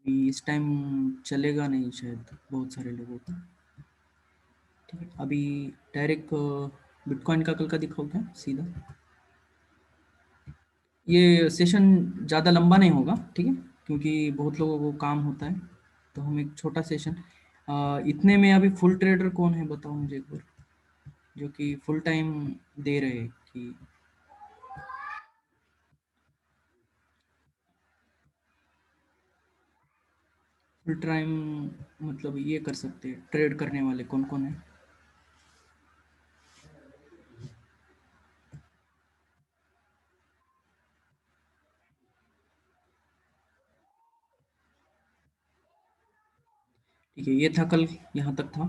इस टाइम चलेगा नहीं शायद बहुत सारे लोगों का। ठीक है, अभी डायरेक्ट बिटकॉइन का कल का दिखाओ क्या सीधा। ये सेशन ज़्यादा लंबा नहीं होगा, ठीक है, क्योंकि बहुत लोगों को काम होता है। तो हम एक छोटा सेशन इतने में अभी फुल ट्रेडर कौन है बताओ मुझे एक बार, जो कि फुल टाइम दे रहे हैं कि फुल टाइम मतलब ये कर सकते हैं ट्रेड करने वाले कौन कौन है। ठीक है, ये था कल, यहाँ तक था।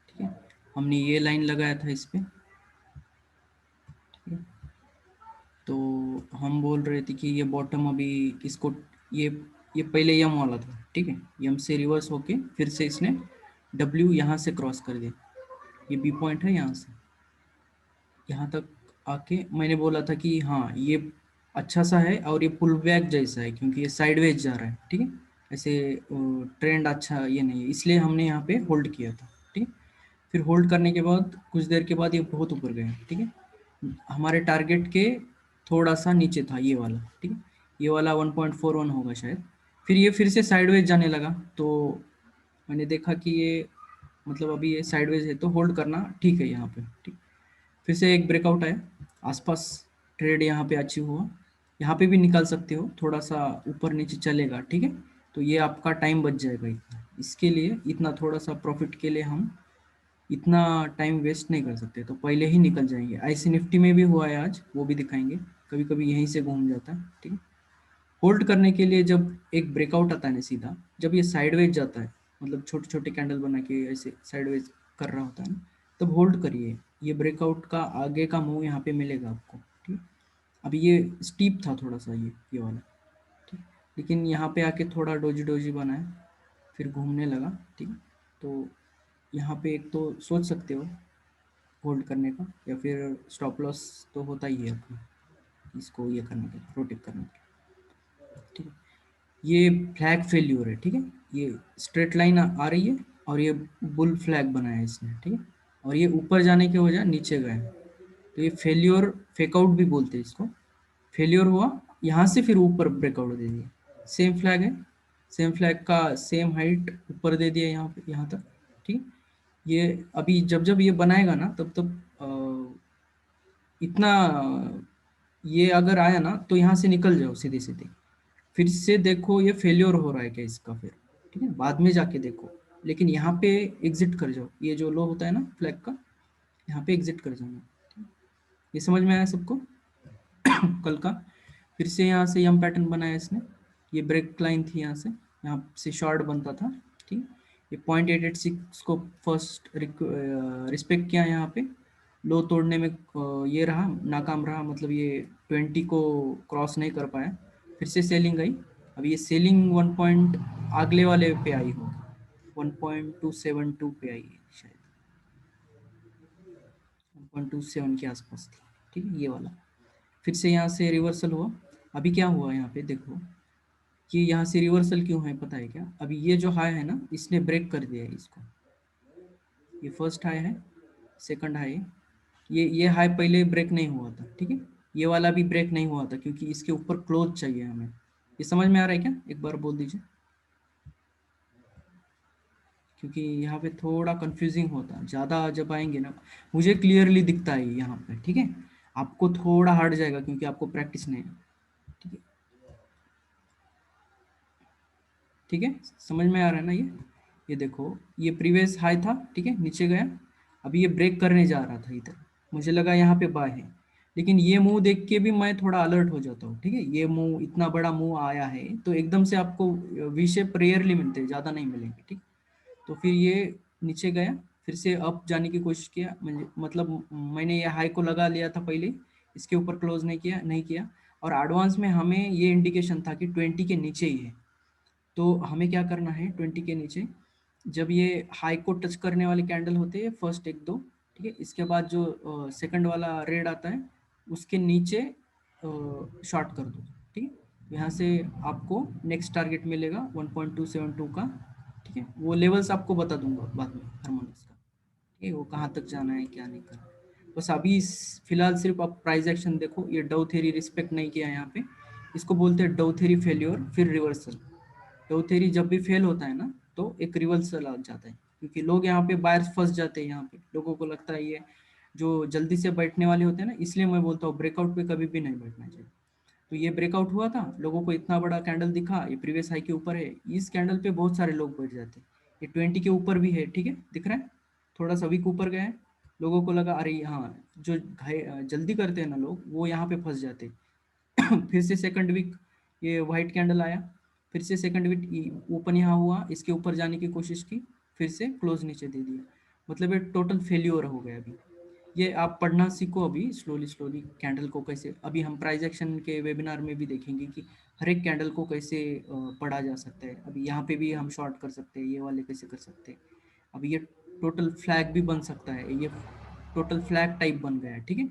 ठीक है, हमने ये लाइन लगाया था इस पे। ठीक है, तो हम बोल रहे थे कि ये बॉटम अभी इसको, ये ये पहले यम वाला था, ठीक है, यम से रिवर्स होके फिर से इसने डब्ल्यू यहाँ से क्रॉस कर दिया। ये बी पॉइंट है, यहाँ से यहाँ तक आके मैंने बोला था कि हाँ ये अच्छा सा है और ये पुल बैक जैसा है क्योंकि ये साइडवेज जा रहा है। ठीक है, ऐसे ट्रेंड अच्छा ये नहीं है, इसलिए हमने यहाँ पे होल्ड किया था। ठीक है, फिर होल्ड करने के बाद कुछ देर के बाद ये बहुत ऊपर गया। ठीक है, हमारे टारगेट के थोड़ा सा नीचे था ये वाला। ठीक है, ये वाला 1.41 होगा शायद। फिर ये फिर से साइडवेज जाने लगा, तो मैंने देखा कि ये मतलब अभी ये साइडवेज है तो होल्ड करना ठीक है यहाँ पे। ठीक, फिर से एक ब्रेकआउट आया आसपास, ट्रेड यहाँ पे अचीव हुआ। यहाँ पे भी निकाल सकते हो, थोड़ा सा ऊपर नीचे चलेगा। ठीक है, तो ये आपका टाइम बच जाएगा इतना, इसके लिए इतना थोड़ा सा प्रॉफिट के लिए हम इतना टाइम वेस्ट नहीं कर सकते, तो पहले ही निकल जाएंगे। आईसी निफ्टी में भी हुआ है आज, वो भी दिखाएंगे। कभी कभी यहीं से घूम जाता है। ठीक है, होल्ड करने के लिए जब एक ब्रेकआउट आता है ना सीधा, जब ये साइडवेज जाता है, मतलब छोटे छोटे कैंडल बना के ऐसे साइडवेज कर रहा होता है ना, तब होल्ड करिए। ये ब्रेकआउट का आगे का मूव यहाँ पे मिलेगा आपको। ठीक, अभी ये स्टीप था थोड़ा सा, ये वाला। ठीक, लेकिन यहाँ पे आके थोड़ा डोजी डोजी बना है, फिर घूमने लगा। ठीक, तो यहाँ पे एक तो सोच सकते हो होल्ड करने का, या फिर स्टॉप लॉस तो होता ही है अपना, इसको ये करने के लिए, प्रोटेक्ट करने के लिए। ठीक है, ये फ्लैग फेल्यूर है। ठीक है, ये स्ट्रेट लाइन आ रही है और ये बुल फ्लैग बनाया है इसने। ठीक है, और ये ऊपर जाने के वजह नीचे गए, तो ये फेल्योर, फेकआउट भी बोलते हैं इसको। फेल्योर हुआ यहाँ से, फिर ऊपर ब्रेकआउट दे दिया। सेम फ्लैग है, सेम फ्लैग का सेम हाइट ऊपर दे दिया यहाँ पे, यहाँ तक। ठीक, ये अभी जब जब ये बनाएगा ना, तब तब इतना ये अगर आया ना तो यहाँ से निकल जाओ सीधे सीधे। फिर से देखो ये फेल्योर हो रहा है क्या इसका, फिर ठीक है बाद में जाके देखो। लेकिन यहाँ पे एग्जिट कर जाओ, ये जो लो होता है ना फ्लैग का, यहाँ पे एग्जिट कर जाना। ये समझ में आया सबको? कल का फिर से यहाँ से यम पैटर्न बनाया इसने। ये ब्रेक लाइन थी, यहाँ से शॉर्ट बनता था। ठीक, ये 0.886 को फर्स्ट रिस्पेक्ट किया यहाँ पे, लो तोड़ने में ये रहा, नाकाम रहा, मतलब ये 20 को क्रॉस नहीं कर पाया। फिर से सेलिंग आई। अब ये सेलिंग 1 पॉइंट अगले वाले पे आई होगी, 1.272 पे आई है शायद, 1.27 के आसपास थी। ठीक है, ये वाला फिर से यहाँ से रिवर्सल हुआ। अभी क्या हुआ यहाँ पे देखो, कि यहाँ से रिवर्सल क्यों है पता है क्या? अभी ये जो हाई है ना, इसने ब्रेक कर दिया है इसको। ये फर्स्ट हाई है, सेकंड हाई है। ये हाई पहले ब्रेक नहीं हुआ था। ठीक है, ये वाला भी ब्रेक नहीं हुआ था, क्योंकि इसके ऊपर क्लोज चाहिए हमें। ये समझ में आ रहा है क्या? एक बार बोल दीजिए, क्योंकि यहाँ पे थोड़ा कंफ्यूजिंग होता है, ज़्यादा जब आएंगे ना, मुझे क्लियरली दिखता है यहाँ पे। ठीक है, आपको थोड़ा हार्ड जाएगा क्योंकि आपको प्रैक्टिस नहीं है। ठीक है, ठीक है, समझ में आ रहा है ना ये देखो, ये प्रीवियस हाई था। ठीक है, नीचे गया, अभी ये ब्रेक करने जा रहा था इधर, मुझे लगा यहाँ पे बाय है। लेकिन ये मूव देख के भी मैं थोड़ा अलर्ट हो जाता हूँ। ठीक है, ये मूव, इतना बड़ा मूव आया है तो एकदम से आपको वी शेप रेयरली मिलते हैं, ज़्यादा नहीं मिलेंगे। ठीक, तो फिर ये नीचे गया, फिर से अप जाने की कोशिश किया, मतलब मैंने ये हाई को लगा लिया था पहले, इसके ऊपर क्लोज नहीं किया। और एडवांस में हमें ये इंडिकेशन था कि 20 के नीचे ही है। तो हमें क्या करना है, 20 के नीचे जब ये हाई को टच करने वाले कैंडल होते हैं फर्स्ट एक दो, ठीक है, इसके बाद जो सेकंड वाला रेड आता है उसके नीचे शॉर्ट कर दो। ठीक है, यहाँ से आपको नेक्स्ट टारगेट मिलेगा 1.272 का, ठीक है। वो लेवल्स आपको बता दूंगा बाद में हार्मोनिक्स का, ठीक है, वो कहाँ तक जाना है क्या नहीं करना है। बस अभी फिलहाल सिर्फ आप प्राइस एक्शन देखो, ये डव थ्योरी रिस्पेक्ट नहीं किया यहाँ पे, इसको बोलते हैं डव थ्योरी फेल्योर फिर रिवर्सल। डव थ्योरी जब भी फेल होता है ना तो एक रिवर्सल आ जाता है, क्योंकि लोग यहाँ पे बायर्स फंस जाते हैं, यहाँ पे लोगों को लगता है ये जो जल्दी से बैठने वाले होते हैं ना, इसलिए मैं बोलता हूँ ब्रेकआउट पे कभी भी नहीं बैठना चाहिए। तो ये ब्रेकआउट हुआ था, लोगों को इतना बड़ा कैंडल दिखा, ये प्रीवियस हाई के ऊपर है, इस कैंडल पे बहुत सारे लोग बैठ जाते हैं। ये 20 के ऊपर भी है, ठीक है, दिख रहा है, थोड़ा सा वीक ऊपर गया है, लोगों को लगा अरे हाँ, जो जल्दी करते हैं ना लोग वो यहाँ पे फंस जाते हैं। फिर से सेकंड वीक ये वाइट कैंडल आया, फिर से सेकंड वीक ओपन यहाँ हुआ, इसके ऊपर जाने की कोशिश की, फिर से क्लोज नीचे दे दिया, मतलब ये टोटल फेल्योर हो गया अभी। ये आप पढ़ना सीखो अभी स्लोली स्लोली, कैंडल को कैसे, अभी हम प्राइस एक्शन के वेबिनार में भी देखेंगे कि हर एक कैंडल को कैसे पढ़ा जा सकता है। अभी यहाँ पे भी हम शॉर्ट कर सकते हैं, ये वाले कैसे कर सकते हैं। अभी ये टोटल फ्लैग भी बन सकता है, ये टोटल फ्लैग टाइप बन गया है, ठीक है।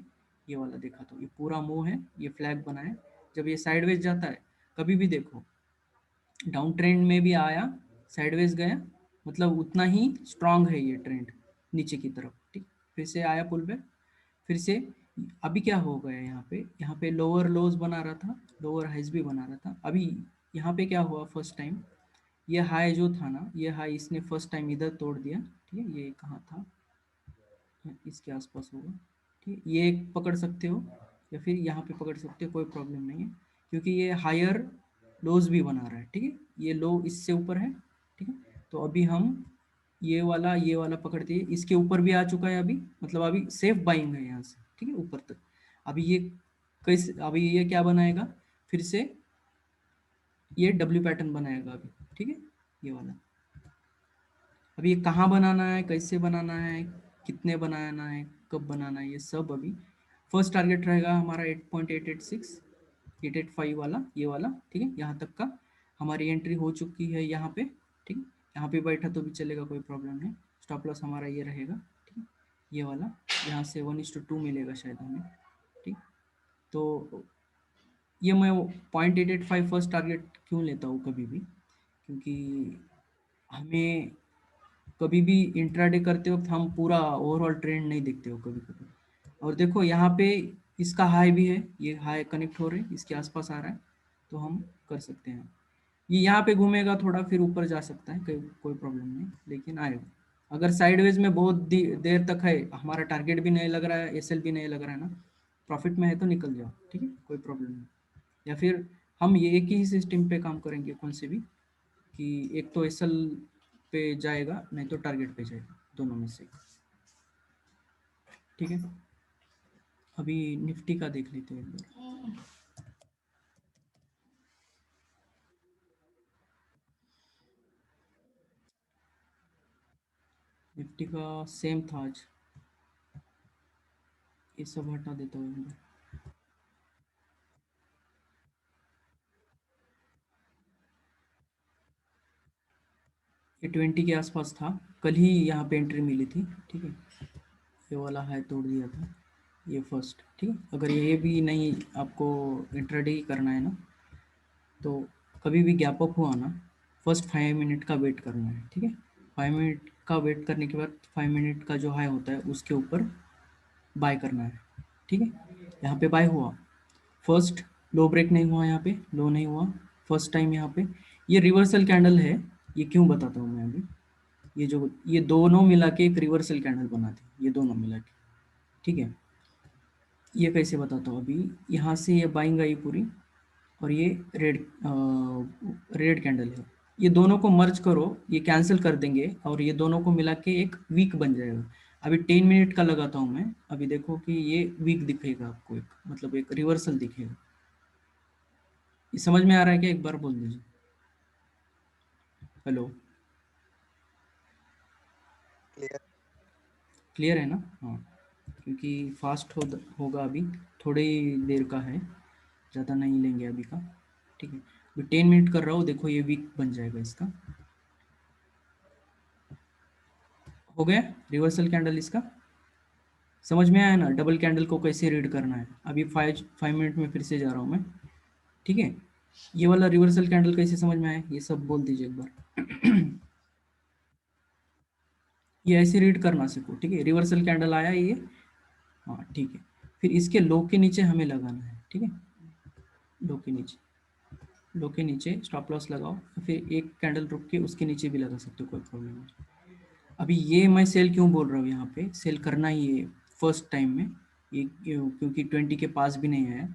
ये वाला देखा तो ये पूरा मुंह है, ये फ्लैग बना है। जब ये साइडवेज जाता है, कभी भी देखो डाउन ट्रेंड में भी आया, साइडवेज गया, मतलब उतना ही स्ट्रांग है ये ट्रेंड नीचे की तरफ, ठीक। फिर से आया पुल बैक, फिर से अभी क्या हो गया यहाँ पे लोअर लोज बना रहा था, लोअर हाइज भी बना रहा था। अभी यहाँ पे क्या हुआ, फर्स्ट टाइम ये हाई जो था ना, ये हाई इसने फर्स्ट टाइम इधर तोड़ दिया, ठीक है। ये कहाँ था, इसके आसपास होगा, ठीक है। ये एक पकड़ सकते हो या फिर यहाँ पे पकड़ सकते हो, कोई प्रॉब्लम नहीं है, क्योंकि ये हायर लोज भी बना रहा है, ठीक है। ये लो इससे ऊपर है, ठीक है। तो अभी हम ये वाला पकड़ते हैं, इसके ऊपर भी आ चुका है अभी, मतलब अभी सेफ बाइंग है यहाँ से, ठीक है, ऊपर तक। अभी ये कैसे, अभी ये क्या बनाएगा, फिर से ये डब्ल्यू पैटर्न बनाएगा अभी, ठीक है, ये वाला। अभी ये कहाँ बनाना है, कैसे बनाना है, कितने बनाना है, कब बनाना है, ये सब अभी। फर्स्ट टारगेट रहेगा हमारा 8.886, 885 वाला, ये वाला, ठीक है। यहाँ तक का हमारी एंट्री हो चुकी है यहाँ पे, ठीक है। यहाँ पे बैठा तो भी चलेगा, कोई प्रॉब्लम नहीं। स्टॉप लॉस हमारा ये रहेगा, ठीक है, ये वाला। यहाँ से 1:2 मिलेगा शायद हमें, ठीक। तो ये मैं 0.885 फर्स्ट टारगेट क्यों लेता हूँ कभी भी, क्योंकि हमें कभी भी इंट्राडे करते वक्त हम पूरा ओवरऑल ट्रेंड नहीं देखते हो कभी कभी। और देखो यहाँ पे इसका हाई भी है, ये हाई कनेक्ट हो रहे हैं, इसके आसपास आ रहा है, तो हम कर सकते हैं। ये यहाँ पे घूमेगा थोड़ा, फिर ऊपर जा सकता है, कोई प्रॉब्लम नहीं, लेकिन आएगा। अगर साइडवेज में बहुत देर तक है, हमारा टारगेट भी नहीं लग रहा है, एसएल भी नहीं लग रहा है ना, प्रॉफिट में है तो निकल जाओ, ठीक है, कोई प्रॉब्लम नहीं। या फिर हम ये एक ही सिस्टम पे काम करेंगे कौन से भी, कि एक तो एसएल पे जाएगा, नहीं तो टारगेट पे जाएगा, दोनों में से, ठीक है। अभी निफ्टी का देख लेते हैं एक बार। निफ्टी का सेम था आज, ये सब हटा देता हूँ एक बार। ये 20 के आसपास था, कल ही यहाँ पे एंट्री मिली थी, ठीक है। ये वाला हाई तोड़ दिया था, ये फर्स्ट, ठीक है। अगर ये भी नहीं आपको इंट्राडे करना है ना, तो कभी भी गैप अप हुआ ना, फर्स्ट 5 मिनट का वेट करना है, ठीक है। 5 मिनट का वेट करने के बाद 5 मिनट का जो हाई होता है उसके ऊपर बाय करना है, ठीक है। यहाँ पे बाय हुआ, फर्स्ट लो ब्रेक नहीं हुआ, यहाँ पे लो नहीं हुआ, फर्स्ट टाइम यहाँ पे ये रिवर्सल कैंडल है। ये क्यों बताता हूँ मैं अभी, ये दोनों मिला के एक रिवर्सल कैंडल बनाते हैं, ये दोनों मिला के, ठीक है। ये कैसे बताता हूँ, अभी यहाँ से ये बाइंग आई पूरी, और ये रेड रेड कैंडल है, ये दोनों को मर्ज करो, ये कैंसिल कर देंगे और ये दोनों को मिला के एक वीक बन जाएगा। अभी 10 मिनट का लगाता हूँ मैं, अभी देखो कि ये वीक दिखेगा आपको, एक मतलब एक रिवर्सल दिखेगा। ये समझ में आ रहा है क्या, एक बार बोल दीजिए। Hello, clear. क्लियर है ना, हाँ। क्योंकि फास्ट होगा अभी, थोड़ी देर का है, ज़्यादा नहीं लेंगे अभी का, ठीक है। अभी 10 मिनट कर रहा हूँ, देखो ये वीक बन जाएगा इसका, हो गया रिवर्सल कैंडल इसका। समझ में आया ना, डबल कैंडल को कैसे रीड करना है। अभी 5 मिनट में फिर से जा रहा हूँ मैं, ठीक है। ये वाला रिवर्सल कैंडल कैसे समझ में आया, ये सब बोल दीजिए एक बार। ये ऐसे रीड करना सीखो, ठीक है। रिवर्सल कैंडल आया ये, हाँ ठीक है। फिर इसके लो के नीचे हमें लगाना है, ठीक है। लो के नीचे, लो के नीचे स्टॉप लॉस लगाओ, फिर एक कैंडल रुक के उसके नीचे भी लगा सकते हो, कोई प्रॉब्लम नहीं। अभी ये मैं सेल क्यों बोल रहा हूँ, यहाँ पे सेल करना ही है फर्स्ट टाइम में, ये क्योंकि 20 के पास भी नहीं आया,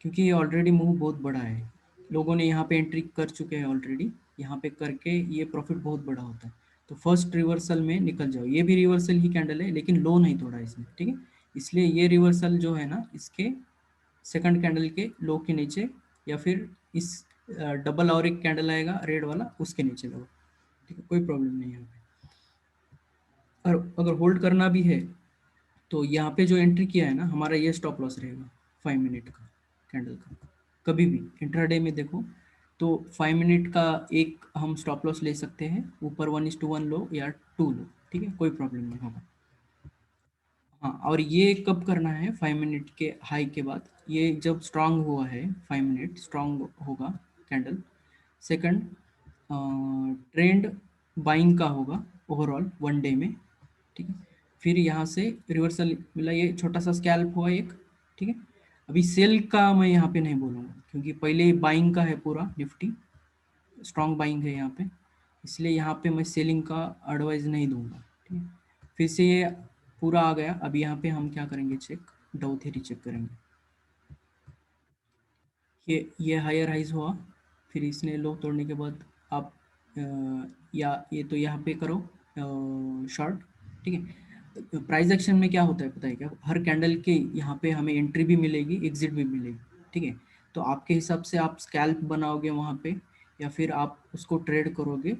क्योंकि ये ऑलरेडी मूव बहुत बड़ा है, लोगों ने यहाँ पे एंट्री कर चुके हैं ऑलरेडी, यहाँ पे करके ये प्रॉफिट बहुत बड़ा होता है। तो फर्स्ट रिवर्सल में निकल जाओ, ये भी रिवर्सल ही कैंडल है लेकिन लो नहीं तोड़ा इसने, ठीक है। इसलिए ये रिवर्सल जो है ना, इसके सेकंड कैंडल के लो के नीचे, या फिर इस डबल और एक कैंडल आएगा रेड वाला, उसके नीचे लगाओ, ठीक है, कोई प्रॉब्लम नहीं है यहाँ पे। और अगर होल्ड करना भी है तो यहाँ पे जो एंट्री किया है ना, हमारा ये स्टॉप लॉस रहेगा 5 मिनट का कैंडल का। कभी भी इंट्राडे में देखो तो 5 मिनट का एक हम स्टॉप लॉस ले सकते हैं, ऊपर 1:1 लो या 2 लो, ठीक है, कोई प्रॉब्लम नहीं होगा। हाँ, और ये कब करना है, 5 मिनट के हाई के बाद, ये जब स्ट्रांग हुआ है, 5 मिनट स्ट्रांग होगा कैंडल, सेकंड ट्रेंड बाइंग का होगा ओवरऑल 1 डे में, ठीक है। फिर यहाँ से रिवर्सल मिला, ये छोटा सा स्कैल्प हुआ एक, ठीक है। अभी सेल का मैं यहाँ पे नहीं बोलूँगा, क्योंकि पहले बाइंग का है पूरा निफ्टी, स्ट्रॉन्ग बाइंग है यहाँ पे, इसलिए यहाँ पे मैं सेलिंग का एडवाइस नहीं दूंगा, ठीक है। फिर से ये पूरा आ गया, अब यहाँ पे हम क्या करेंगे, चेक डाउ थ्योरी चेक करेंगे। ये हायर हाइज हुआ, फिर इसने लो तोड़ने के बाद आप या ये तो यहाँ पे करो शॉर्ट, ठीक है। प्राइस एक्शन में क्या होता है पता है क्या, हर कैंडल के यहाँ पे हमें एंट्री भी मिलेगी, एग्जिट भी मिलेगी, ठीक है। तो आपके हिसाब से आप स्कैल्प बनाओगे वहाँ पे, या फिर आप उसको ट्रेड करोगे,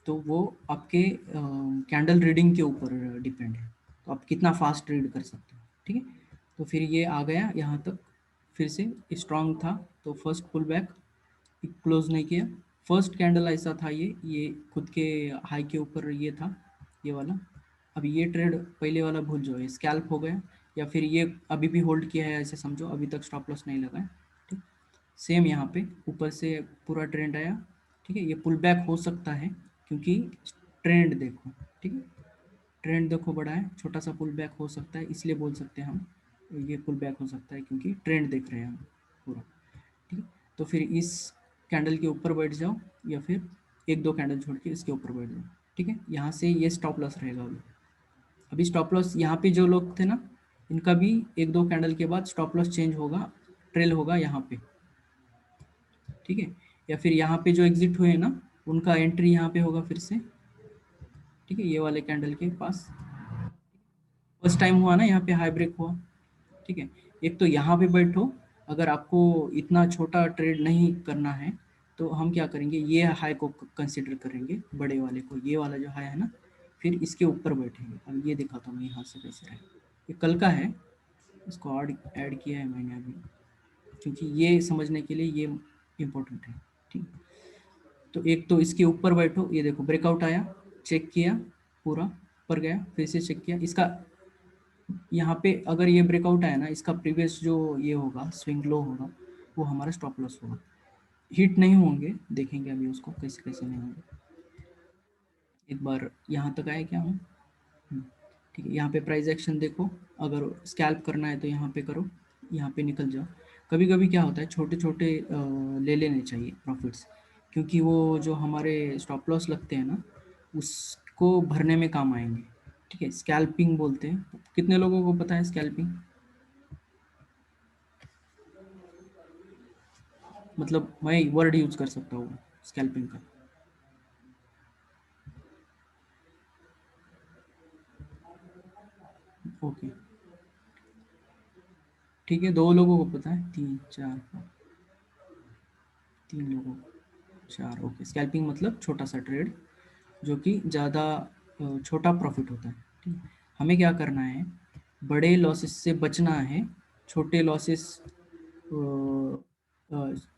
तो वो आपके कैंडल रीडिंग के ऊपर डिपेंड है, तो आप कितना फास्ट रीड कर सकते हो, ठीक है। तो फिर ये आ गया यहाँ तक, फिर से स्ट्रांग था, तो फर्स्ट पुल बैक, क्लोज नहीं किया, फर्स्ट कैंडल ऐसा था, ये खुद के हाई के ऊपर ये था, ये वाला। अब ये ट्रेड पहले वाला भूल जाओ, ये स्कैल्प हो गया, या फिर ये अभी भी होल्ड किया है ऐसे समझो, अभी तक स्टॉप लॉस नहीं लगा है, ठीक। सेम यहाँ पे ऊपर से पूरा ट्रेंड आया, ठीक है, ये पुल बैक हो सकता है, क्योंकि ट्रेंड देखो, ठीक है, ट्रेंड देखो बड़ा है, छोटा सा पुल बैक हो सकता है, इसलिए बोल सकते हैं हम ये पुल बैक हो सकता है, क्योंकि ट्रेंड देख रहे हैं हम पूरा, ठीक है। तो फिर इस कैंडल के ऊपर बैठ जाओ, या फिर एक दो कैंडल छोड़ के इसके ऊपर बैठ जाओ, ठीक है। यहाँ से ये स्टॉप लॉस रहेगा, अभी अभी स्टॉप लॉस यहाँ पे जो लोग थे ना, इनका भी एक दो कैंडल के बाद स्टॉप लॉस चेंज होगा, ट्रेल होगा यहाँ पे, ठीक है। या फिर यहाँ पे जो एग्जिट हुए ना, उनका एंट्री यहाँ पे होगा फिर से, ठीक है, ये वाले कैंडल के पास फर्स्ट टाइम हुआ ना, यहाँ पे हाई ब्रेक हुआ, ठीक है। एक तो यहाँ पे बैठो, अगर आपको इतना छोटा ट्रेड नहीं करना है, तो हम क्या करेंगे, ये हाई को कंसिडर करेंगे, बड़े वाले को, ये वाला जो हाई है ना, फिर इसके ऊपर बैठेंगे। अब ये दिखाता हूँ यहाँ से कैसे है, ये कल का है, इसको ऐड किया है मैंने अभी, क्योंकि ये समझने के लिए ये इम्पोर्टेंट है, ठीक। तो एक तो इसके ऊपर बैठो, ये देखो ब्रेकआउट आया, चेक किया पूरा, ऊपर गया, फिर से चेक किया, इसका यहाँ पे अगर ये ब्रेकआउट आया ना, इसका प्रीवियस जो ये होगा स्विंग लो होगा, वो हमारा स्टॉप लॉस होगा। हिट नहीं होंगे, देखेंगे अभी उसको कैसे कैसे नहीं होंगे। एक बार यहाँ तक आए क्या हम, ठीक है। यहाँ पे प्राइस एक्शन देखो, अगर स्कैल्प करना है तो यहाँ पे करो, यहाँ पे निकल जाओ। कभी कभी क्या होता है, छोटे छोटे ले लेने चाहिए प्रॉफिट्स, क्योंकि वो जो हमारे स्टॉप लॉस लगते हैं ना, उसको भरने में काम आएंगे, ठीक है। स्कैल्पिंग बोलते हैं, कितने लोगों को पता है स्कैल्पिंग, मतलब मैं वर्ड यूज कर सकता हूँ स्कैल्पिंग का। ओके, ठीक है, दो लोगों को पता है, तीन चार, तीन लोगों को, चार, ओके। स्कैल्पिंग मतलब छोटा सा ट्रेड, जो कि ज़्यादा छोटा प्रॉफिट होता है, ठीक है। हमें क्या करना है, बड़े लॉसेस से बचना है, छोटे लॉसेस,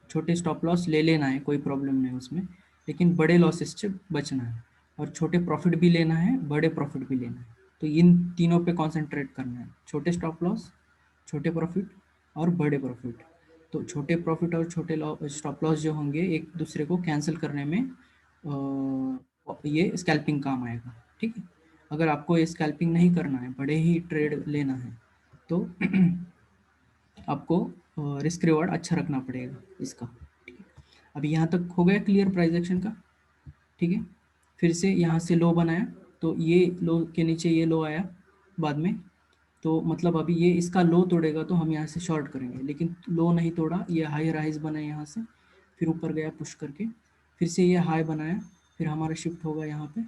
छोटे स्टॉप लॉस ले लेना है, कोई प्रॉब्लम नहीं उसमें, लेकिन बड़े लॉसेस से बचना है, और छोटे प्रॉफिट भी लेना है, बड़े प्रॉफिट भी लेना है। तो इन तीनों पे कंसंट्रेट करना है, छोटे स्टॉप लॉस, छोटे प्रॉफिट और बड़े प्रॉफिट, तो छोटे प्रॉफिट और छोटे स्टॉप लॉस जो होंगे एक दूसरे को कैंसिल करने में ये स्कैल्पिंग काम आएगा। ठीक है, अगर आपको ये स्कैल्पिंग नहीं करना है, बड़े ही ट्रेड लेना है, तो आपको रिस्क रिवॉर्ड अच्छा रखना पड़ेगा इसका। अभी यहाँ तक हो गया क्लियर प्राइस एक्शन का। ठीक है, फिर से यहाँ से लो बनाया, तो ये लो के नीचे ये लो आया बाद में, तो मतलब अभी ये इसका लो तोड़ेगा तो हम यहाँ से शॉर्ट करेंगे, लेकिन लो नहीं तोड़ा, ये हाई राइज बनाया यहाँ से, फिर ऊपर गया पुश करके, फिर से ये हाई बनाया, फिर हमारा शिफ्ट होगा यहाँ पे।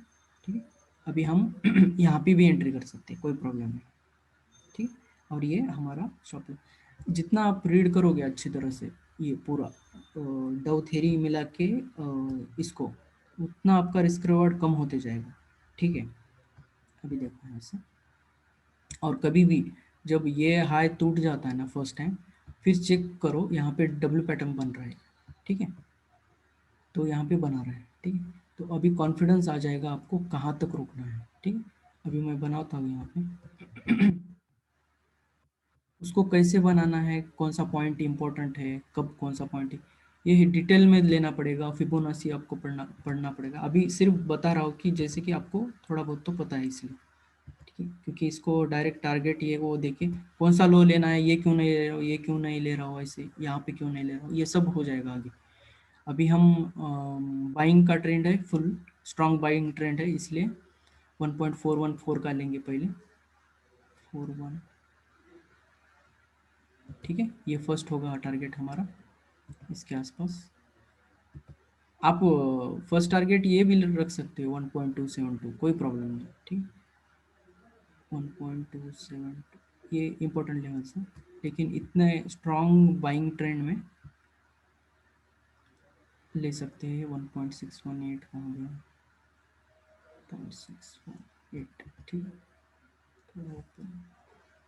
ठीक है, अभी हम यहाँ पे भी एंट्री कर सकते हैं, कोई प्रॉब्लम नहीं। ठीक, और ये हमारा शॉप, जितना आप रीड करोगे अच्छी तरह से ये पूरा डव थ्योरी मिला के इसको, उतना आपका रिस्क रिवॉर्ड कम होते जाएगा। ठीक है, अभी देखो यहाँ से, और कभी भी जब ये हाई टूट जाता है ना फर्स्ट टाइम, फिर चेक करो यहाँ पे डब्ल्यू पैटर्न बन रहा है। ठीक है, तो यहाँ पे बना रहा है। ठीक है, तो अभी कॉन्फिडेंस आ जाएगा आपको कहाँ तक रुकना है। ठीक है, अभी मैं बनाता हूँ यहाँ पे उसको कैसे बनाना है, कौन सा पॉइंट इंपॉर्टेंट है, कब कौन सा पॉइंट है, ये डिटेल में लेना पड़ेगा, फिबोनाची आपको पढ़ना पढ़ना पड़ेगा। अभी सिर्फ बता रहा हूँ कि जैसे कि आपको थोड़ा बहुत तो पता है इसलिए। ठीक है, क्योंकि इसको डायरेक्ट टारगेट ये वो देके कौन सा लो लेना है, ये क्यों नहीं ले रहा हो, ये क्यों नहीं ले रहा हो, ऐसे यहाँ पे क्यों नहीं ले रहा हो, ये सब हो जाएगा आगे। अभी हम बाइंग का ट्रेंड है, फुल स्ट्रॉन्ग बाइंग ट्रेंड है, इसलिए 1.414 का लेंगे पहले, 41। ठीक है, ये फर्स्ट होगा टारगेट हमारा इसके आसपास। आप फर्स्ट टारगेट ये भी रख सकते हो 1.272, कोई प्रॉब्लम नहीं। ठीक, 1.272 ये इंपॉर्टेंट लेवल्स हैं, लेकिन इतने स्ट्रॉन्ग बाइंग ट्रेंड में ले सकते हैं। 1.618 का हो गया, 0.618। ठीक,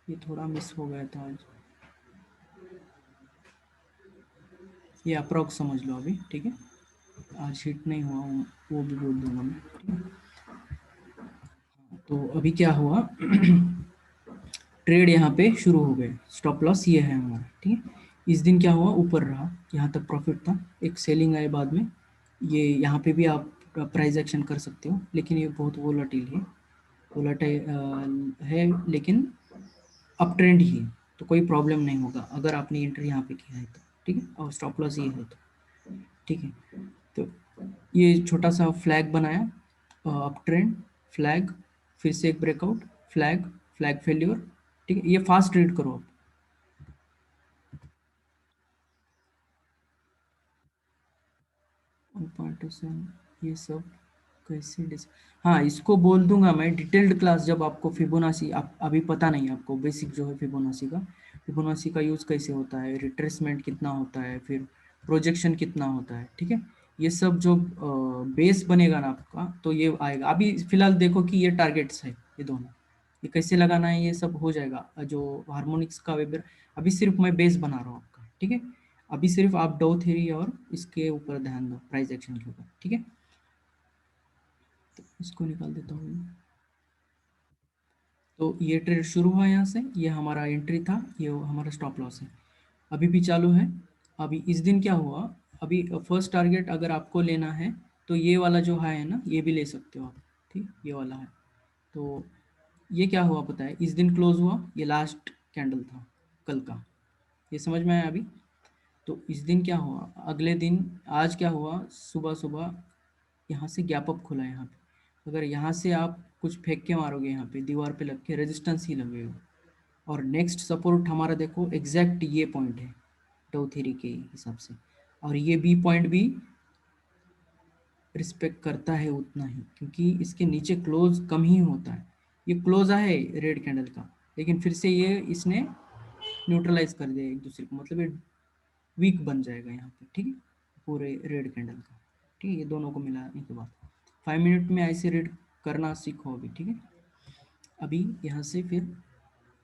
ये थोड़ा मिस हो गया था आज, ये अप्रॉक्स समझ लो अभी। ठीक है, आज हिट नहीं हुआ वो भी बोल दूंगा मैं। ठीक है, तो अभी क्या हुआ ट्रेड यहाँ पे शुरू हो गए, स्टॉप लॉस ये है हमारा। ठीक है, इस दिन क्या हुआ, ऊपर रहा, यहाँ तक प्रॉफिट था, एक सेलिंग आए बाद में, ये यहाँ पे भी आप प्राइस एक्शन कर सकते हो, लेकिन ये बहुत वोलाटिल है, वोलाटाइल है, लेकिन अप ट्रेंड ही है, तो कोई प्रॉब्लम नहीं होगा अगर आपने एंट्री यहाँ पे किया है तो। ठीक है, और स्टॉप लॉस ये है तो। ठीक है, तो ये छोटा सा फ्लैग बनाया, अप ट्रेंड फ्लैग, फिर से एक ब्रेकआउट, फ्लैग, फ्लैग फेल्योर। ठीक है, ये फास्ट रीड करो आप। 1.7 ये सब कैसे हाँ, इसको बोल दूंगा मैं डिटेल्ड क्लास, जब आपको फिबोनाची, आप अभी पता नहीं है आपको बेसिक जो है फिबोनाची का, फिबोनाची का यूज़ कैसे होता है, रिट्रेसमेंट कितना होता है, फिर प्रोजेक्शन कितना होता है। ठीक है, ये सब जो बेस बनेगा ना आपका, तो ये आएगा। अभी फिलहाल देखो कि ये टारगेट्स है ये दोनों, ये कैसे लगाना है ये सब हो जाएगा, जो हार्मोनिक्स का वेबर। अभी सिर्फ मैं बेस बना रहा हूँ आपका। ठीक है, अभी सिर्फ आप डो थ्योरी और इसके ऊपर ध्यान दो, प्राइस एक्शन के ऊपर। ठीक है, तो इसको निकाल देता हूँ। तो ये ट्रेड शुरू हुआ यहाँ से, ये हमारा एंट्री था, ये हमारा स्टॉप लॉस है, अभी भी चालू है। अभी इस दिन क्या हुआ, अभी फर्स्ट टारगेट अगर आपको लेना है तो ये वाला जो है ना, ये भी ले सकते हो आप। ठीक, ये वाला है। तो ये क्या हुआ पता है, इस दिन क्लोज हुआ, ये लास्ट कैंडल था कल का, ये समझ में आया अभी। तो इस दिन क्या हुआ, अगले दिन आज क्या हुआ, सुबह सुबह यहाँ से गैप अप खुला यहाँ पे, अगर यहाँ से आप कुछ फेंक के मारोगे यहाँ पे दीवार पे लग के, रेजिस्टेंस ही लगेगा। और नेक्स्ट सपोर्ट हमारा देखो एग्जैक्ट ये पॉइंट है टो थ्योरी के हिसाब से, और ये बी पॉइंट भी रिस्पेक्ट करता है उतना ही, क्योंकि इसके नीचे क्लोज कम ही होता है। ये क्लोज है रेड कैंडल का, लेकिन फिर से ये इसने न्यूट्रलाइज कर दिया एक दूसरे को, मतलब ये वीक बन जाएगा यहाँ पे। ठीक है, पूरे रेड कैंडल का। ठीक है, ये दोनों को मिलाने के बाद 5 मिनट में ऐसे रीड करना सीखो अभी। ठीक है, अभी यहाँ से फिर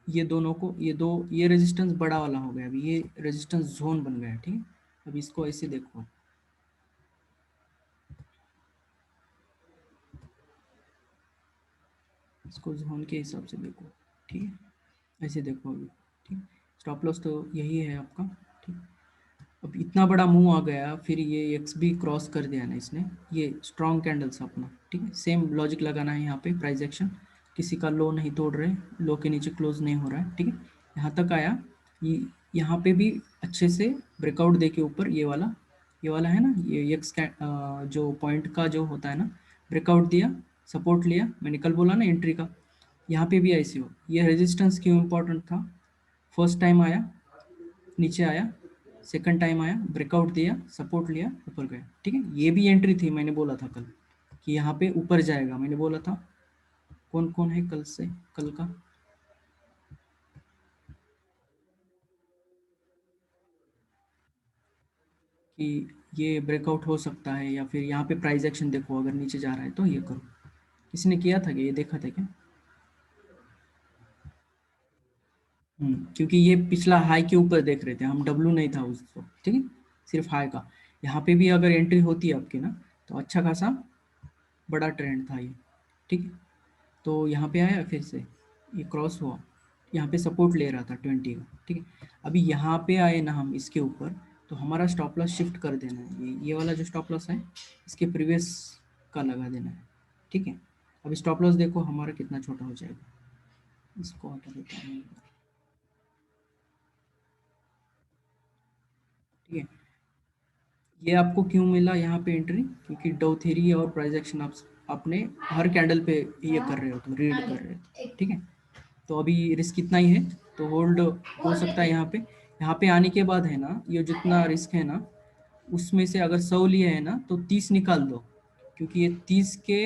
ये दोनों को, ये दो, ये रेजिस्टेंस बड़ा वाला हो गया, अभी ये रेजिस्टेंस जोन बन गया। ठीक है, अभी इसको ऐसे देखो, इसको जोन के हिसाब से देखो। ठीक है, ऐसे देखो अभी। ठीक, स्टॉप लॉस तो यही है आपका। ठीक, अब इतना बड़ा मूव आ गया, फिर ये एक्स भी क्रॉस कर दिया ना इसने, ये स्ट्रॉन्ग कैंडल्स अपना, ठीक है। सेम लॉजिक लगाना है यहाँ पे, प्राइस एक्शन किसी का लो नहीं तोड़ रहे, लो के नीचे क्लोज नहीं हो रहा है, ठीक है। यहाँ तक आया, ये यहाँ पे भी अच्छे से ब्रेकआउट दे के ऊपर, ये वाला है ना, ये एक्स जो पॉइंट का जो होता है ना, ब्रेकआउट दिया, सपोर्ट लिया, मैंने कल बोला ना एंट्री का, यहाँ पे भी ऐसे हो। ये रेजिस्टेंस क्यों इम्पोर्टेंट था? फर्स्ट टाइम आया, नीचे आया, सेकंड टाइम आया, ब्रेकआउट दिया, सपोर्ट लिया, ऊपर गया, ठीक है। ये भी एंट्री थी, मैंने बोला था कल कि यहाँ पे ऊपर जाएगा, मैंने बोला था। कौन कौन है कल से, कल का? कि ये ब्रेकआउट हो सकता है, या फिर यहाँ पे प्राइस एक्शन देखो, अगर नीचे जा रहा है तो ये करो। किसी ने किया था क्या, ये देखा था क्या? क्योंकि ये पिछला हाई के ऊपर देख रहे थे हम, डब्लू नहीं था उस वक्त, ठीक है, सिर्फ हाई का। यहाँ पे भी अगर एंट्री होती है आपकी ना, तो अच्छा खासा बड़ा ट्रेंड था ये, ठीक है। तो यहाँ पे आया, फिर से ये क्रॉस हुआ, यहाँ पे सपोर्ट ले रहा था 20 का, ठीक है। अभी यहाँ पे आए ना हम इसके ऊपर, तो हमारा स्टॉप लॉस शिफ्ट कर देना है, ये वाला जो स्टॉप लॉस है, इसके प्रीवियस का लगा देना है, ठीक है। अभी स्टॉप लॉस देखो हमारा कितना छोटा हो जाएगा, इसको हटा देता हूँ, ठीक है। ये आपको क्यों मिला यहाँ पे एंट्री? क्योंकि डो थ्योरी और प्राइस एक्शन आप अपने हर कैंडल पे ये कर रहे हो, तो रीड कर रहे हो, ठीक है। तो अभी रिस्क इतना ही है, तो होल्ड हो सकता है यहाँ पे आने के बाद है ना, ये जितना रिस्क है ना, उसमें से अगर 100 लिए है ना, तो 30 निकाल दो, क्योंकि ये 30 के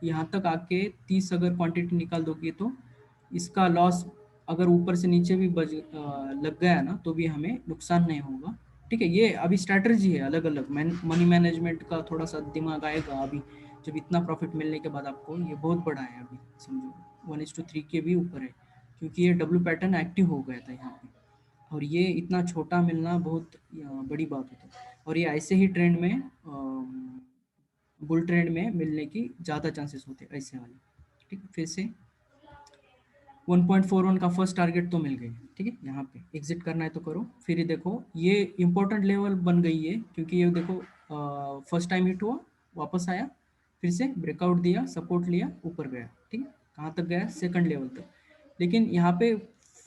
यहाँ तक आके 30 अगर क्वांटिटी निकाल दोगे, तो इसका लॉस अगर ऊपर से नीचे भी लग गया ना, तो भी हमें नुकसान नहीं होगा, ठीक है। ये अभी स्ट्रैटेजी है, अलग अलग मनी मैनेजमेंट का थोड़ा सा दिमाग आएगा अभी, जब इतना प्रॉफिट मिलने के बाद आपको, ये बहुत बड़ा है अभी, समझो 1:3 के भी ऊपर है, क्योंकि ये डब्ल्यू पैटर्न एक्टिव हो गया था यहाँ पे, और ये इतना छोटा मिलना बहुत बड़ी बात होती है। और ये ऐसे ही ट्रेंड में, बुल ट्रेंड में मिलने की ज़्यादा चांसेस होते हैं ऐसे वाले, ठीक है। फिर से 1.41 का फर्स्ट टारगेट तो मिल गई, ठीक है। यहाँ पे एग्जिट करना है तो करो। फिर ये देखो, ये इंपॉर्टेंट लेवल बन गई है, क्योंकि ये देखो फर्स्ट टाइम हिट हुआ, वापस आया, फिर से ब्रेकआउट दिया, सपोर्ट लिया, ऊपर गया, ठीक है। कहाँ तक गया? सेकंड लेवल तक। लेकिन यहाँ पे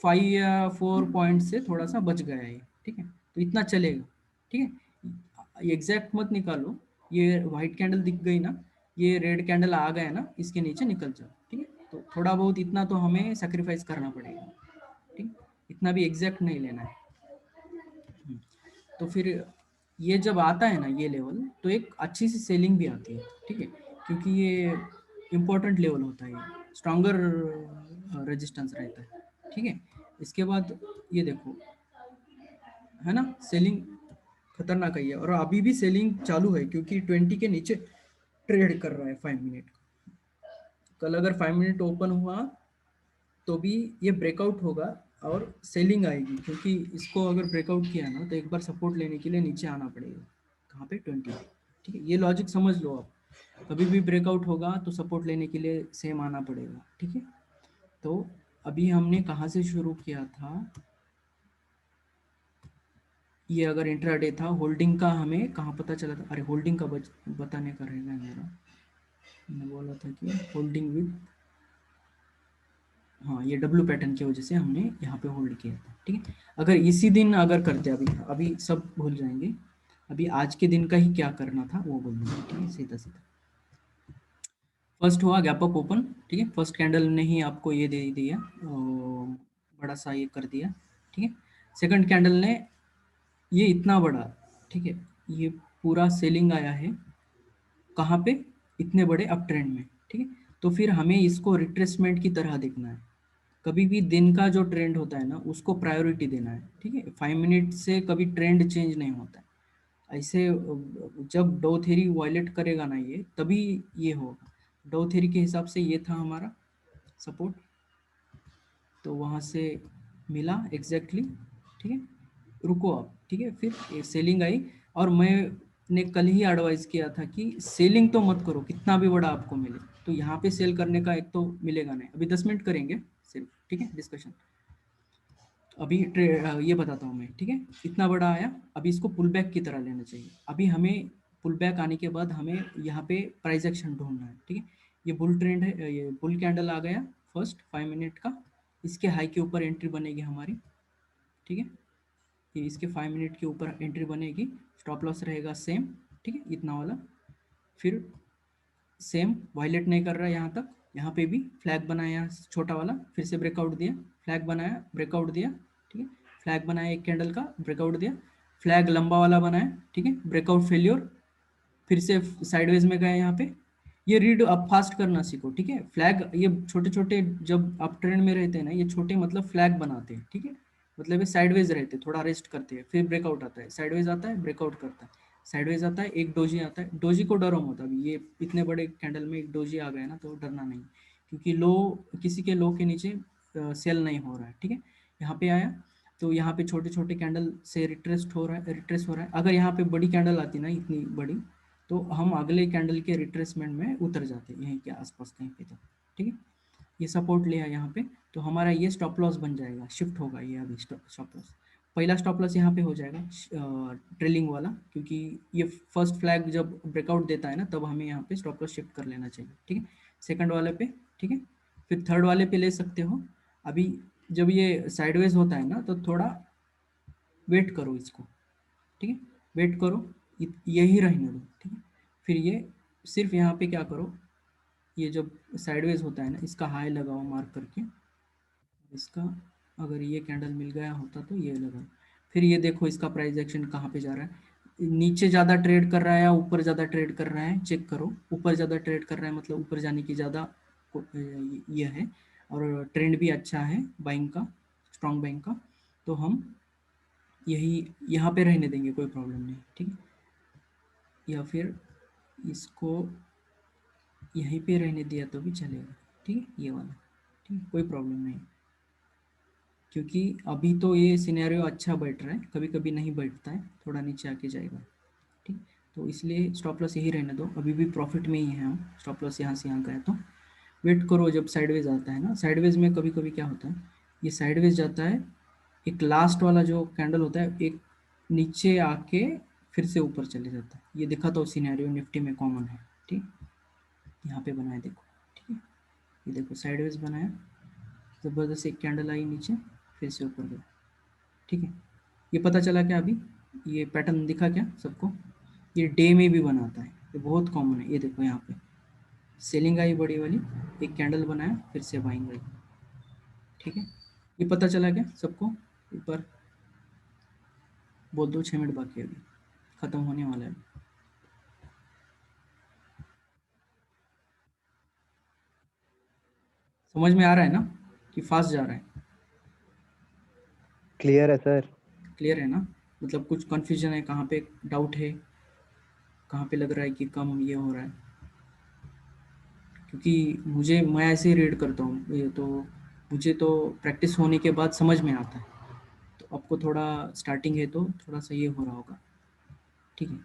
5 या 4 पॉइंट से थोड़ा सा बच गया है, ठीक है। तो इतना चलेगा, ठीक है। एग्जैक्ट मत निकालो, ये व्हाइट कैंडल दिख गई ना, ये रेड कैंडल आ गया ना, इसके नीचे निकल जाओ, ठीक है। तो थोड़ा बहुत इतना तो हमें सेक्रीफाइस करना पड़ेगा, ठीक। इतना भी एग्जैक्ट नहीं लेना है। तो फिर ये जब आता है ना ये लेवल, तो एक अच्छी सी सेलिंग भी आती है, ठीक है, क्योंकि ये इम्पोर्टेंट लेवल होता है, स्ट्रॉन्गर रेजिस्टेंस रहता है, ठीक है। इसके बाद ये देखो, है ना, सेलिंग खतरनाक है ये, और अभी भी सेलिंग चालू है, क्योंकि 20 के नीचे ट्रेड कर रहा है 5 मिनट। कल अगर 5 मिनट ओपन हुआ, तो भी ये ब्रेकआउट होगा और सेलिंग आएगी, क्योंकि इसको अगर ब्रेकआउट किया ना, तो एक बार सपोर्ट लेने के लिए नीचे आना पड़ेगा, कहाँ पे? 20, ठीक है। ये लॉजिक समझ लो आप, कभी भी ब्रेकआउट होगा तो सपोर्ट लेने के लिए सेम आना पड़ेगा, ठीक है। तो अभी हमने कहाँ से शुरू किया था? ये अगर इंट्राडे था, होल्डिंग का हमें कहाँ पता चला था? अरे होल्डिंग का बताने का रहेगा मेरा, मैंने बोला था कि होल्डिंग विद, हाँ, ये डब्ल्यू पैटर्न की वजह से हमने यहाँ पे होल्ड किया था, ठीक है। अगर इसी दिन अगर करते, अभी अभी सब भूल जाएंगे, अभी आज के दिन का ही क्या करना था वो बोल देंगे, ठीक है, सीधा सीधा। फर्स्ट हुआ गैप अप ओपन, ठीक है, फर्स्ट कैंडल ने ही आपको ये दे दिया, बड़ा सा ये कर दिया, ठीक है। सेकंड कैंडल ने ये इतना बड़ा, ठीक है, ये पूरा सेलिंग आया है, कहाँ पे? इतने बड़े अप ट्रेंड में, ठीक है। तो फिर हमें इसको रिट्रेसमेंट की तरह देखना है, कभी भी दिन का जो ट्रेंड होता है ना, उसको प्रायोरिटी देना है, ठीक है। 5 मिनट से कभी ट्रेंड चेंज नहीं होता है ऐसे, जब डो थ्योरी वायलेट करेगा ना ये, तभी ये होगा। डो थ्योरी के हिसाब से ये था हमारा सपोर्ट, तो वहाँ से मिला एग्जैक्टली, ठीक है। रुको आप, ठीक है, फिर सेलिंग आई, और मैंने कल ही एडवाइस किया था कि सेलिंग तो मत करो, कितना भी बड़ा आपको मिले, तो यहाँ पे सेल करने का एक तो मिलेगा नहीं। अभी 10 मिनट करेंगे सिर्फ, ठीक है, डिस्कशन। अभी ये बताता हूँ मैं, ठीक है। इतना बड़ा आया, अभी इसको पुल बैक की तरह लेना चाहिए। अभी हमें पुल बैक आने के बाद हमें यहाँ पे प्राइस एक्शन ढूंढना है, ठीक है। ये बुल ट्रेंड है, ये बुल कैंडल आ गया फर्स्ट 5 मिनट का, इसके हाई के ऊपर एंट्री बनेगी हमारी, ठीक है। ये इसके 5 मिनट के ऊपर एंट्री बनेगी, स्टॉप लॉस रहेगा सेम, ठीक है, इतना वाला। फिर सेम वायलेट नहीं कर रहा है यहाँ तक, यहाँ पे भी फ्लैग बनाया छोटा वाला, फिर से ब्रेकआउट दिया, फ्लैग बनाया, ब्रेकआउट दिया, ठीक है। फ्लैग बनाया एक कैंडल का, ब्रेकआउट दिया, फ्लैग लंबा वाला बनाया, ठीक है, ब्रेकआउट फेल्योर, फिर से साइडवेज में गए यहाँ पे। ये रीड अब फास्ट करना सीखो, ठीक है। फ्लैग ये छोटे छोटे जब आप ट्रेंड में रहते हैं ना, ये छोटे मतलब फ्लैग बनाते हैं, ठीक है। मतलब ये साइडवेज रहते हैं, थोड़ा रेस्ट करते हैं, फिर ब्रेकआउट आता है, साइडवेज आता है, ब्रेकआउट करता है, साइडवेज आता है, एक डोजी आता है। डोजी को डरो मत, अभी ये इतने बड़े कैंडल में एक डोजी आ गया ना, तो डरना नहीं, क्योंकि लो, किसी के लो के नीचे सेल नहीं हो रहा है, ठीक है। यहाँ पे आया तो यहाँ पे छोटे छोटे कैंडल से रिट्रेस्ट हो रहा है, रिट्रेस हो रहा है। अगर यहाँ पे बड़ी कैंडल आती ना इतनी बड़ी, तो हम अगले कैंडल के रिट्रेसमेंट में उतर जाते हैं, यहीं के आसपास कहीं पे, तो ठीक है। ये सपोर्ट लिया यहाँ पे, तो हमारा ये स्टॉप लॉस बन जाएगा, शिफ्ट होगा ये अभी स्टॉप लॉस। पहला स्टॉप लॉस यहाँ पे हो जाएगा ट्रेलिंग वाला, क्योंकि ये फर्स्ट फ्लैग जब ब्रेकआउट देता है ना, तब हमें यहाँ पे स्टॉप लॉस शिफ्ट कर लेना चाहिए, ठीक है। सेकंड वाले पे, ठीक है। फिर थर्ड वाले पे ले सकते हो। अभी जब ये साइडवेज होता है ना, तो थोड़ा वेट करो इसको, ठीक है, वेट करो, यही रहने दो, ठीक है। फिर ये सिर्फ यहाँ पे क्या करो, ये जब साइडवेज होता है ना, इसका हाई लगाओ मार्क करके, इसका अगर ये कैंडल मिल गया होता तो ये लगाओ। फिर ये देखो इसका प्राइस एक्शन कहाँ पे जा रहा है, नीचे ज़्यादा ट्रेड कर रहा है या ऊपर ज़्यादा ट्रेड कर रहा है, चेक करो। ऊपर ज़्यादा ट्रेड कर रहा है मतलब ऊपर जाने की ज़्यादा ये है, और ट्रेंड भी अच्छा है बाइंग का, स्ट्रॉन्ग बाइंग का। तो हम यही यहाँ पे रहने देंगे, कोई प्रॉब्लम नहीं, ठीक है। या फिर इसको यहीं पे रहने दिया तो भी चलेगा, ठीक है, ये वाला, ठीक है, कोई प्रॉब्लम नहीं। क्योंकि अभी तो ये सिनेरियो अच्छा बैठ रहा है, कभी कभी नहीं बैठता है, थोड़ा नीचे आके जाएगा, ठीक। तो इसलिए स्टॉप लॉस यही रहने दो, अभी भी प्रॉफिट में ही है हम। स्टॉप लॉस यहाँ से यहाँ गया तो वेट करो, जब साइडवेज आता है ना, साइडवेज में कभी कभी क्या होता है, ये साइडवेज जाता है, एक लास्ट वाला जो कैंडल होता है, एक नीचे आके फिर से ऊपर चले जाता है। ये दिखा तो सिनेरियो निफ्टी में कॉमन है, ठीक। यहाँ पे बनाया देखो, ठीक है, ये देखो साइडवेज बनाया, ज़बरदस्त एक कैंडल आई नीचे, फिर से ऊपर गया, ठीक है। ये पता चला क्या अभी, ये पैटर्न दिखा क्या सबको, ये डे में भी बनाता है, ये बहुत कॉमन है। ये देखो यहाँ पे सेलिंग आई बड़ी वाली, एक कैंडल बनाया, फिर से बाइंग आई, ठीक है। ये पता चला क्या सबको, ऊपर बोल दो, 6 मिनट बाकी है अभी, खत्म होने वाला है। समझ में आ रहा है ना कि फास्ट जा रहा है? क्लियर है सर। क्लियर है ना? मतलब कुछ कन्फ्यूजन है, कहाँ पे डाउट है, कहाँ पे लग रहा है कि कम ये हो रहा है? क्योंकि मैं ऐसे ही रीड करता हूँ, ये तो मुझे तो प्रैक्टिस होने के बाद समझ में आता है। तो आपको थोड़ा स्टार्टिंग है तो थोड़ा सा ये हो रहा होगा, ठीक है।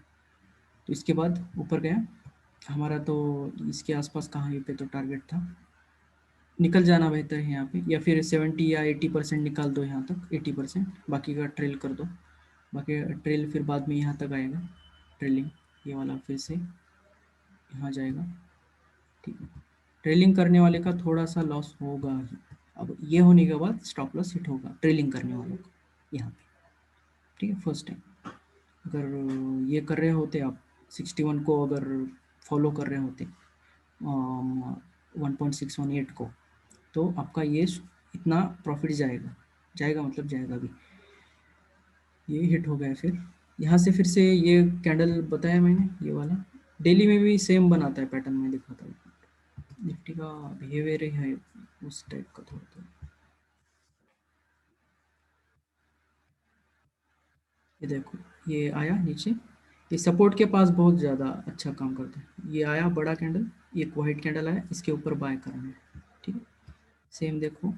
तो इसके बाद ऊपर गया हमारा, तो इसके आसपास कहाँ ये पे तो टारगेट था, निकल जाना बेहतर है यहाँ पे, या फिर 70 या 80% निकाल दो यहाँ तक, 80%, बाकी का ट्रेल कर दो। बाकी ट्रेल फिर बाद में यहाँ तक आएगा, ट्रेलिंग ये वाला फिर से यहाँ जाएगा, ठीक है। ट्रेलिंग करने वाले का थोड़ा सा लॉस होगा ही। अब ये होने के बाद स्टॉप लॉस हिट होगा ट्रेलिंग करने वालों को यहाँ पे, ठीक है, फर्स्ट टाइम। अगर ये कर रहे होते आप, 61 को अगर फॉलो कर रहे होते, 1.618 को, तो आपका ये इतना प्रॉफिट जाएगा, जाएगा मतलब जाएगा भी। ये हिट हो गया, फिर यहाँ से फिर से ये कैंडल बताया मैंने, ये वाला डेली में भी सेम बनाता है पैटर्न में, दिखाता हूँ। निफ्टी का बिहेवियर ही है उस टाइप का थोड़ा थोड़ा। ये देखो, ये आया नीचे, ये सपोर्ट के पास बहुत ज़्यादा अच्छा काम करता है। ये आया बड़ा कैंडल, एक वाइट कैंडल आया, इसके ऊपर बाय करना है, ठीक है। सेम देखो,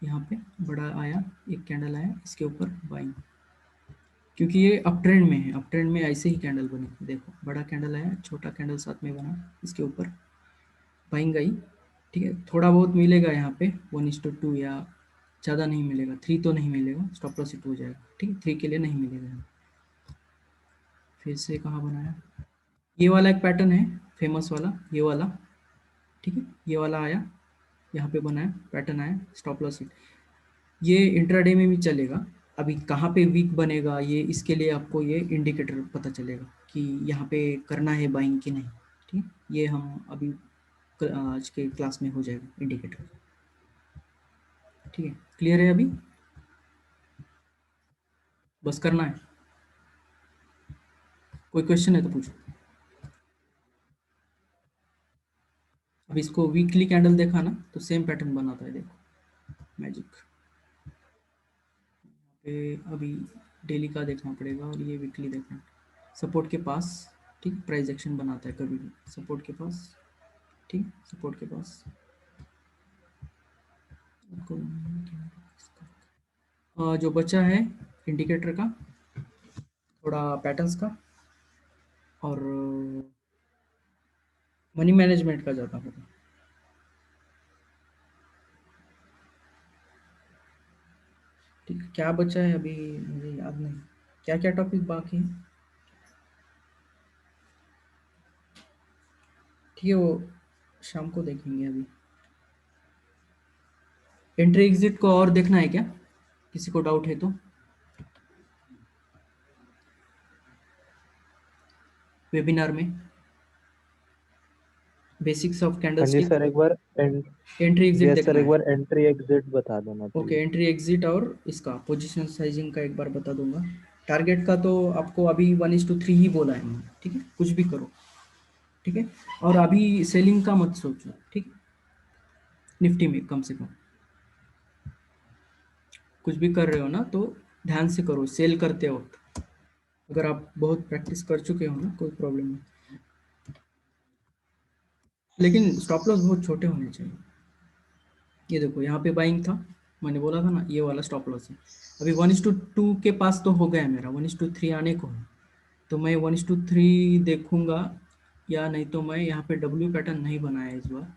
यहाँ पे बड़ा आया, एक कैंडल आया, इसके ऊपर बाइंग, क्योंकि ये अप ट्रेंड में है, अप ट्रेंड में ऐसे ही कैंडल बने। देखो बड़ा कैंडल आया, छोटा कैंडल साथ में बना, इसके ऊपर बाइंग आई, ठीक है। थोड़ा बहुत मिलेगा यहाँ पे 1:2 या ज़्यादा नहीं मिलेगा, 3 तो नहीं मिलेगा, स्टॉप लॉस हिट हो जाएगा, ठीक है, 3 के लिए नहीं मिलेगा। फिर से कहाँ बनाया, ये वाला एक पैटर्न है फेमस वाला, ये वाला, ठीक है, ये वाला आया, यहाँ पे बनाया पैटर्न आया, स्टॉप लॉस हिट, ये इंट्राडे में भी चलेगा। अभी कहाँ पे वीक बनेगा ये, इसके लिए आपको ये इंडिकेटर पता चलेगा कि यहाँ पे करना है बाइंग कि नहीं, ठीक है, ये हम अभी आज के क्लास में हो जाएगा इंडिकेटर, ठीक है, क्लियर है अभी, बस करना है, कोई क्वेश्चन है तो पूछो। अब इसको वीकली कैंडल देखा ना तो सेम पैटर्न बनाता है, देखो मैजिक पे, अभी डेली का देखना पड़ेगा और ये वीकली देखना, सपोर्ट के पास, ठीक, प्राइस एक्शन बनाता है कभी भी सपोर्ट के पास, ठीक, सपोर्ट के पास, जो बचा है इंडिकेटर का, थोड़ा पैटर्न्स का और मनी मैनेजमेंट का ज़्यादा होगा। ठीक है, क्या बचा है अभी मुझे याद नहीं, क्या क्या टॉपिक बाकी है, ठीक है, वो शाम को देखेंगे। अभी एंट्री एग्जिट को और देखना है क्या, किसी को डाउट है तो, वेबिनार में बेसिक्स ऑफ हाँ जी कैंडलस्टिक, सर, एक बार एंट्री एग्जिट यस सर, देखना एक है। बार एंट्री एग्जिट बता देना ओके, प्लीज। एंट्री एग्जिट और इसका पोजीशन साइजिंग का एक बार बता दूंगा। टारगेट का तो आपको अभी 1:3 ही बोला है मैंने, ठीक है, कुछ भी करो, ठीक है, और अभी सेलिंग का मत सोचो, ठीक, निफ्टी में कम से कम कुछ भी कर रहे हो ना तो ध्यान से करो सेल करते वक्त, अगर आप बहुत प्रैक्टिस कर चुके हो ना कोई प्रॉब्लम नहीं, लेकिन स्टॉप लॉस बहुत छोटे होने चाहिए। ये देखो यहाँ पे बाइंग था, मैंने बोला था ना ये वाला स्टॉप लॉस है, अभी 1:2 के पास तो हो गया मेरा, 1:3 आने को है, तो मैं 1:3 देखूंगा, या नहीं तो मैं यहाँ पे डब्ल्यू पैटर्न नहीं बनाया इस बार,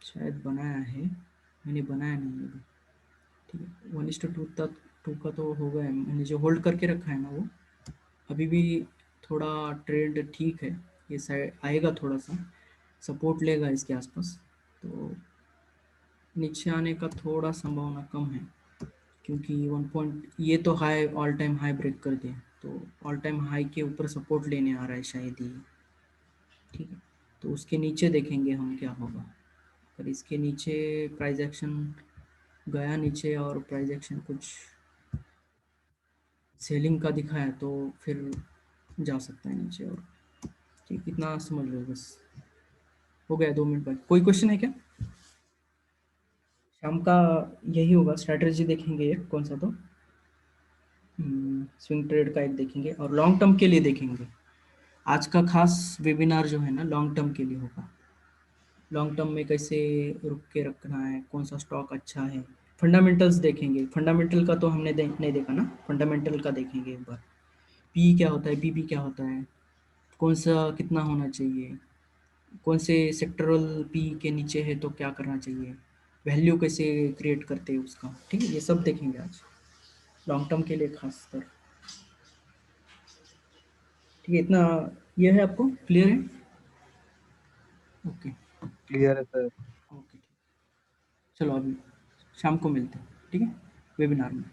शायद बनाया है, मैंने बनाया नहीं अभी, ठीक है, 1:2 तक, 2 का तो हो गया है, मैंने जो होल्ड करके रखा है ना वो अभी भी थोड़ा ट्रेंड ठीक है, ये साइड आएगा, थोड़ा सा सपोर्ट लेगा इसके आसपास, तो नीचे आने का थोड़ा संभावना कम है, क्योंकि 1 पॉइंट ये तो high, all time high break कर दिया, तो ऑल टाइम हाई के ऊपर सपोर्ट लेने आ रहा है शायद ये, ठीक है, तो उसके नीचे देखेंगे हम क्या होगा, अगर इसके नीचे प्राइस एक्शन गया नीचे और प्राइस एक्शन कुछ सेलिंग का दिखा है तो फिर जा सकता है नीचे, और ठीक, इतना समझ लो बस, हो गया 2 मिनट बाद, कोई क्वेश्चन है क्या, शाम का यही होगा, स्ट्रैटेजी देखेंगे एक कौन सा तो, स्विंग ट्रेड का एक देखेंगे और लॉन्ग टर्म के लिए देखेंगे, आज का खास वेबिनार जो है ना लॉन्ग टर्म के लिए होगा, लॉन्ग टर्म में कैसे रुक के रखना है, कौन सा स्टॉक अच्छा है, फंडामेंटल्स देखेंगे, फंडामेंटल का तो हमने नहीं देखा ना, फंडामेंटल का देखेंगे एक बार, पी क्या होता है, पीपी क्या होता है, कौन सा कितना होना चाहिए, कौन से सेक्टरल पी के नीचे है तो क्या करना चाहिए, वैल्यू कैसे क्रिएट करते हैं उसका, ठीक है, ये सब देखेंगे आज लॉन्ग टर्म के लिए खास कर, ठीक है, इतना ये है, आपको क्लियर है, ओके, क्लियर है सर। ओके, चलो अभी शाम को मिलते हैं, ठीक है, वेबिनार में।